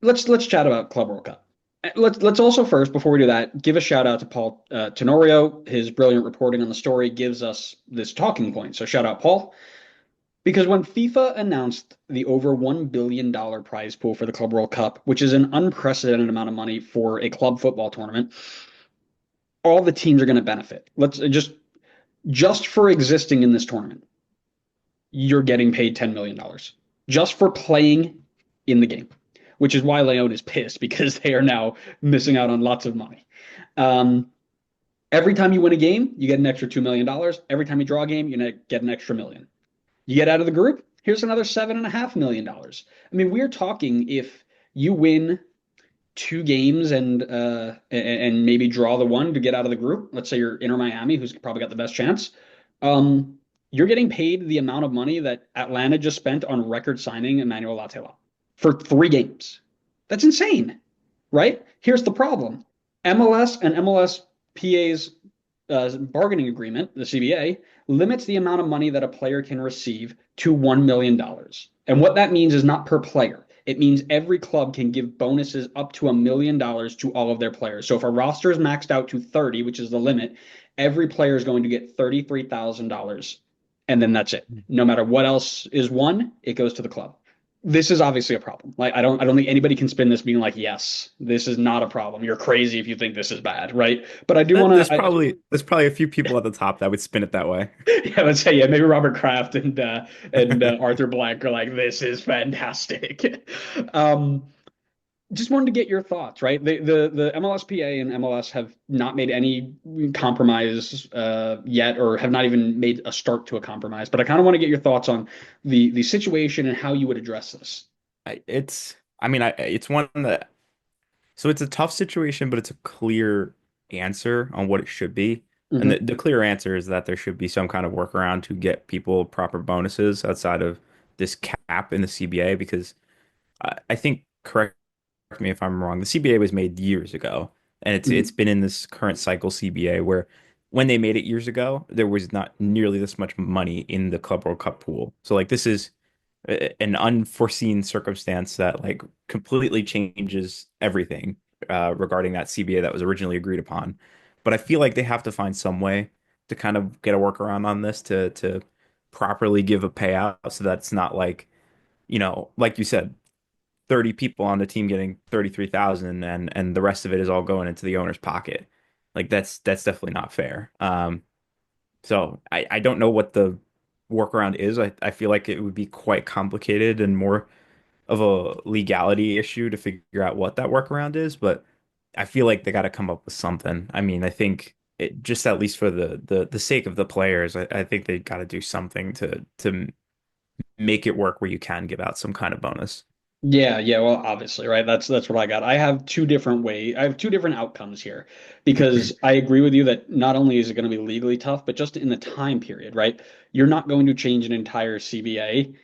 let's chat about Club World Cup. Let's also first, before we do that, give a shout out to Paul Tenorio. His brilliant reporting on the story gives us this talking point. So shout out Paul. Because when FIFA announced the over $1 billion prize pool for the Club World Cup, which is an unprecedented amount of money for a club football tournament, all the teams are going to benefit. Let's just for existing in this tournament, you're getting paid $10 million just for playing in the game, which is why Leon is pissed because they are now missing out on lots of money. Um, every time you win a game, you get an extra $2 million. Every time you draw a game, you get an extra million. You get out of the group, here's another $7.5 million. I mean, we're talking if you win two games and maybe draw the one to get out of the group. Let's say you're Inter Miami, who's probably got the best chance. Um, you're getting paid the amount of money that Atlanta just spent on record signing Emmanuel Latela for 3 games. That's insane, right? Here's the problem: MLS and MLSPA's bargaining agreement, the CBA, limits the amount of money that a player can receive to $1 million. And what that means is not per player. It means every club can give bonuses up to $1 million to all of their players. So if a roster is maxed out to 30, which is the limit, every player is going to get $33,000. And then that's it. No matter what else is won, it goes to the club. This is obviously a problem. Like I don't think anybody can spin this being like, yes, this is not a problem. You're crazy if you think this is bad, right? But I do want There's to probably a few people at the top that would spin it that way. yeah, let's say yeah, maybe Robert Kraft and Arthur Blank are like, this is fantastic. um, just wanted to get your thoughts, right? The MLSPA and MLS have not made any compromise yet, or have not even made a start to a compromise. But I kind of want to get your thoughts on the situation and how you would address this. It's one that, so it's a tough situation, but it's a clear answer on what it should be. And Hmm. the clear answer is that there should be some kind of workaround to get people proper bonuses outside of this cap in the CBA, because I think, correct me if I'm wrong, the CBA was made years ago, and it's Hmm. been in this current cycle CBA where when they made it years ago, there was not nearly this much money in the Club World Cup pool. So like this is an unforeseen circumstance that like completely changes everything regarding that CBA that was originally agreed upon. But I feel like they have to find some way to kind of get a workaround on this to properly give a payout so that it's not like, like you said, 30 people on the team getting 33,000 and the rest of it is all going into the owner's pocket. Like that's definitely not fair. So I don't know what the workaround is. I feel like it would be quite complicated and more of a legality issue to figure out what that workaround is, but I feel like they got to come up with something. I mean, I think it just at least for the sake of the players, I think they got to do something to make it work where you can give out some kind of bonus. Yeah, yeah, well, obviously, right? That's what I got. I have two different I have two different outcomes here because I agree with you that not only is it going to be legally tough, but just in the time period, right? You're not going to change an entire CBA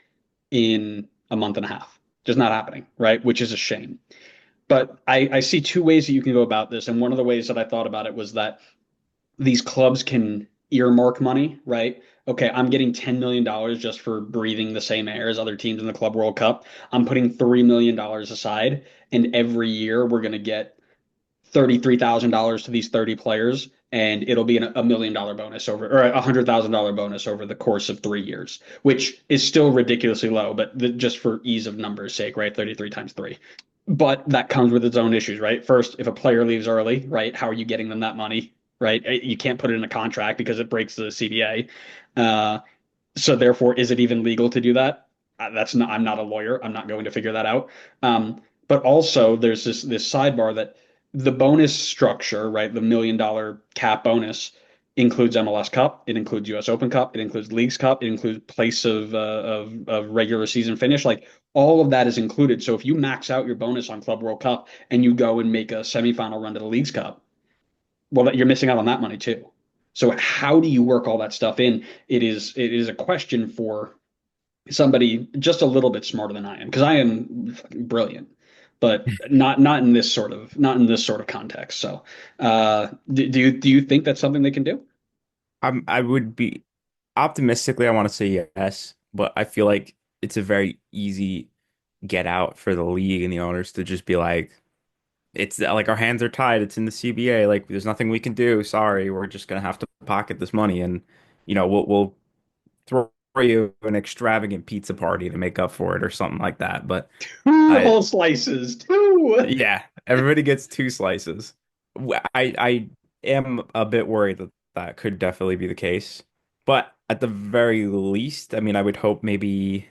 in a month and a half. Just not happening, right? Which is a shame. But I see two ways that you can go about this. And one of the ways that I thought about it was that these clubs can earmark money, right? Okay, I'm getting $10 million just for breathing the same air as other teams in the Club World Cup. I'm putting $3 million aside, and every year we're going to get $33,000 to these 30 players, and it'll be a $1 million bonus over, or $100,000 bonus over the course of 3 years, which is still ridiculously low, but just for ease of numbers sake, right? 33 times three. But that comes with its own issues, right? First, if a player leaves early, right, how are you getting them that money, right? You can't put it in a contract because it breaks the CBA. So therefore, is it even legal to do that? That's not. I'm not a lawyer. I'm not going to figure that out. But also, there's this sidebar that the bonus structure, right? The $1 million cap bonus includes MLS Cup. It includes US Open Cup. It includes Leagues Cup. It includes place of regular season finish. Like all of that is included. So if you max out your bonus on Club World Cup and you go and make a semifinal run to the Leagues Cup, well, that you're missing out on that money too. So how do you work all that stuff in? It is a question for somebody just a little bit smarter than I am because I am fucking brilliant, but not in this sort of context. So, do you think that's something they can do? I would be optimistically, I want to say yes, but I feel like it's a very easy get out for the league and the owners to just be like, it's like our hands are tied. It's in the CBA. Like there's nothing we can do. Sorry, we're just gonna have to pocket this money, and we'll throw you an extravagant pizza party to make up for it or something like that. But Two I whole slices. Two. yeah, everybody gets two slices. I am a bit worried that that could definitely be the case. But at the very least, I mean, I would hope maybe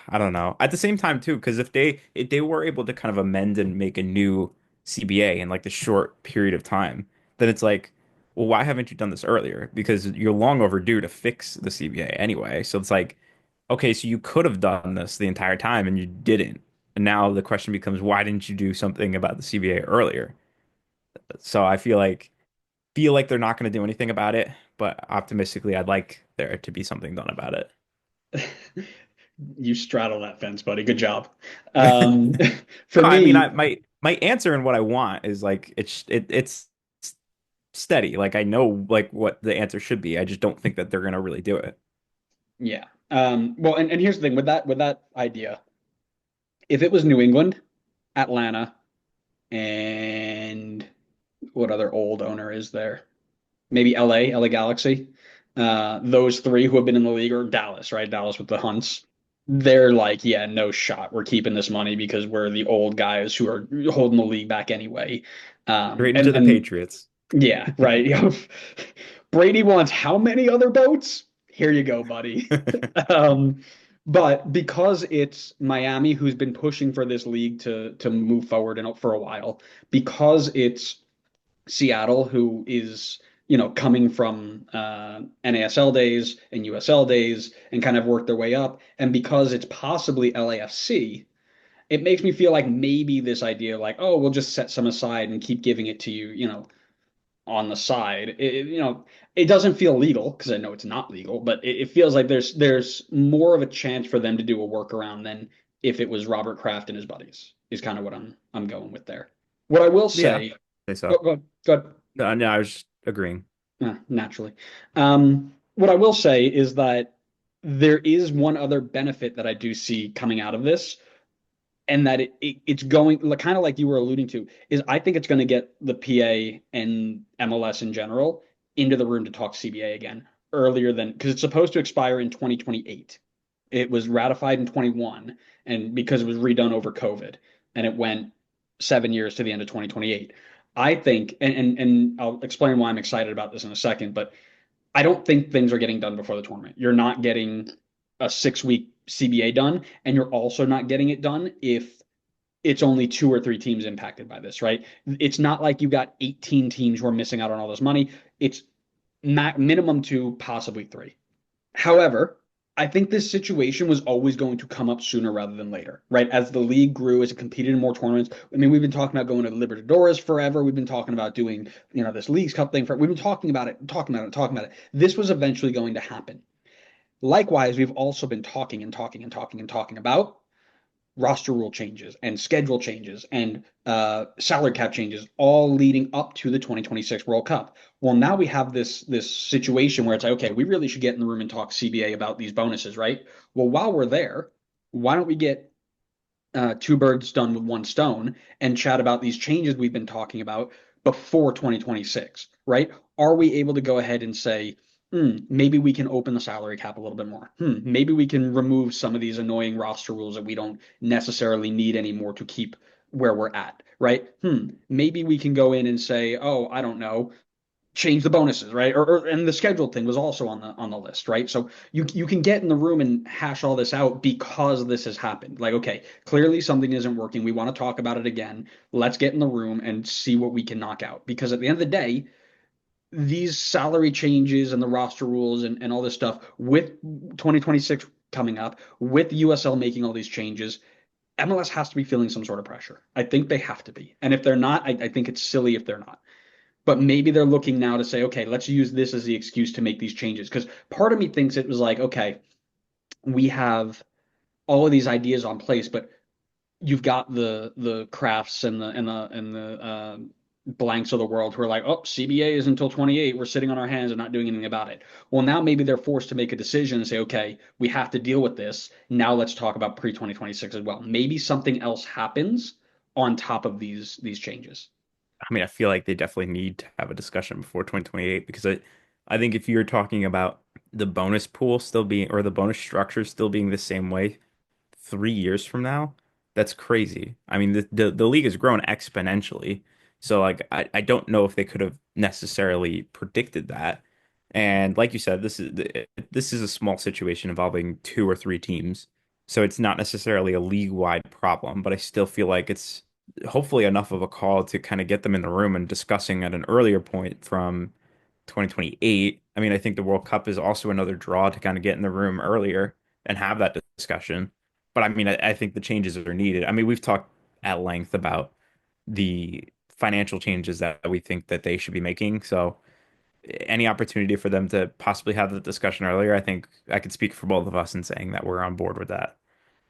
I don't know. At the same time too, because if they were able to kind of amend and make a new CBA in like the short period of time, then it's like, well, why haven't you done this earlier? Because you're long overdue to fix the CBA anyway. So it's like, okay, so you could have done this the entire time and you didn't. And now the question becomes, why didn't you do something about the CBA earlier? So I feel like they're not going to do anything about it, but optimistically, I'd like there to be something done about it. You straddle that fence, buddy. Good job. No, Um, for I mean, me, my answer and what I want is like it's steady. Like I know like what the answer should be. I just don't think that they're gonna really do it. yeah. Well, and here's the thing with that idea. If it was New England, Atlanta, and what other old owner is there? Maybe LA Galaxy. Those three who have been in the league, or Dallas, right? Dallas with the Hunts. They're like, yeah, no shot. We're keeping this money because we're the old guys who are holding the league back anyway. Straight into And the and Patriots. yeah, right. Brady wants how many other boats? Here you go, buddy. Um, but because it's Miami who's been pushing for this league to move forward for a while, because it's Seattle, who is, coming from NASL days and USL days and kind of worked their way up. And because it's possibly LAFC, it makes me feel like maybe this idea, like, oh, we'll just set some aside and keep giving it to you, on the side. It doesn't feel legal because I know it's not legal, but it feels like there's more of a chance for them to do a workaround than if it was Robert Kraft and his buddies, is kind of what I'm going with there. What I will Yeah. say, I go, so. go, go No, no, I was just agreeing. naturally. What I will say is that there is one other benefit that I do see coming out of this, and that it's going kind of like you were alluding to, is I think it's going to get the PA and MLS in general into the room to talk CBA again earlier than, because it's supposed to expire in 2028. It was ratified in 21, and because it was redone over COVID, and it went 7 years to the end of 2028. I think, and I'll explain why I'm excited about this in a second, but I don't think things are getting done before the tournament. You're not getting a 6 week CBA done, and you're also not getting it done if it's only two or three teams impacted by this, right? It's not like you got 18 teams who are missing out on all this money. It's minimum two, possibly three. However, I think this situation was always going to come up sooner rather than later, right? As the league grew, as it competed in more tournaments. I mean, we've been talking about going to Libertadores forever. We've been talking about doing, this Leagues Cup thing. We've been talking about it, talking about it, talking about it. This was eventually going to happen. Likewise, we've also been talking and talking and talking and talking about roster rule changes and schedule changes and salary cap changes, all leading up to the 2026 World Cup. Well, now we have this situation where it's like, okay, we really should get in the room and talk CBA about these bonuses, right? Well, while we're there, why don't we get two birds done with one stone and chat about these changes we've been talking about before 2026, right? Are we able to go ahead and say, maybe we can open the salary cap a little bit more? Maybe we can remove some of these annoying roster rules that we don't necessarily need anymore to keep where we're at, right? Maybe we can go in and say, oh, I don't know, change the bonuses, right? And the scheduled thing was also on the list, right? So you can get in the room and hash all this out because this has happened. Like, okay, clearly something isn't working. We want to talk about it again. Let's get in the room and see what we can knock out. Because at the end of the day, these salary changes and the roster rules and all this stuff with 2026 coming up, with USL making all these changes, MLS has to be feeling some sort of pressure. I think they have to be. And if they're not, I think it's silly if they're not. But maybe they're looking now to say, okay, let's use this as the excuse to make these changes. Because part of me thinks it was like, okay, we have all of these ideas on place, but you've got the crafts and the blanks of the world who are like, oh, CBA is until 28. We're sitting on our hands and not doing anything about it. Well, now maybe they're forced to make a decision and say, okay, we have to deal with this. Now let's talk about pre 2026 as well. Maybe something else happens on top of these changes. I mean, I feel like they definitely need to have a discussion before 2028 because I think if you're talking about the bonus pool still being or the bonus structure still being the same way 3 years from now, that's crazy. I mean, the league has grown exponentially. So like I don't know if they could have necessarily predicted that. And like you said, this is a small situation involving two or three teams. So it's not necessarily a league-wide problem, but I still feel like it's hopefully enough of a call to kind of get them in the room and discussing at an earlier point from 2028. I mean, I think the World Cup is also another draw to kind of get in the room earlier and have that discussion. But I mean, I think the changes are needed. I mean, we've talked at length about the financial changes that we think that they should be making. So any opportunity for them to possibly have the discussion earlier, I think I could speak for both of us in saying that we're on board with that.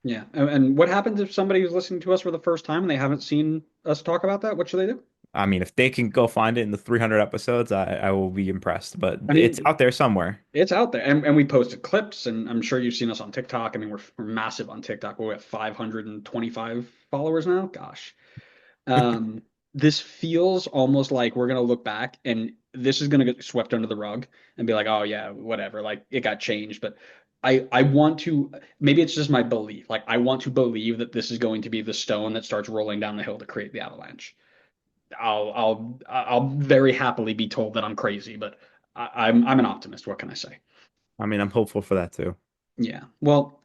Yeah. And what happens if somebody who's listening to us for the first time and they haven't seen us talk about that? What should they do? I mean, if they can go find it in the 300 episodes, I will be impressed. But I it's mean, out there somewhere. it's out there, and we posted clips, and I'm sure you've seen us on TikTok. I mean, we're massive on TikTok. We're at 525 followers now. Gosh, um, this feels almost like we're gonna look back, and this is gonna get swept under the rug and be like, oh yeah, whatever, like it got changed. But I want to maybe it's just my belief. Like I want to believe that this is going to be the stone that starts rolling down the hill to create the avalanche. I'll very happily be told that I'm crazy, but I'm an optimist. What can I say? I mean, I'm hopeful for that too. Yeah. Well,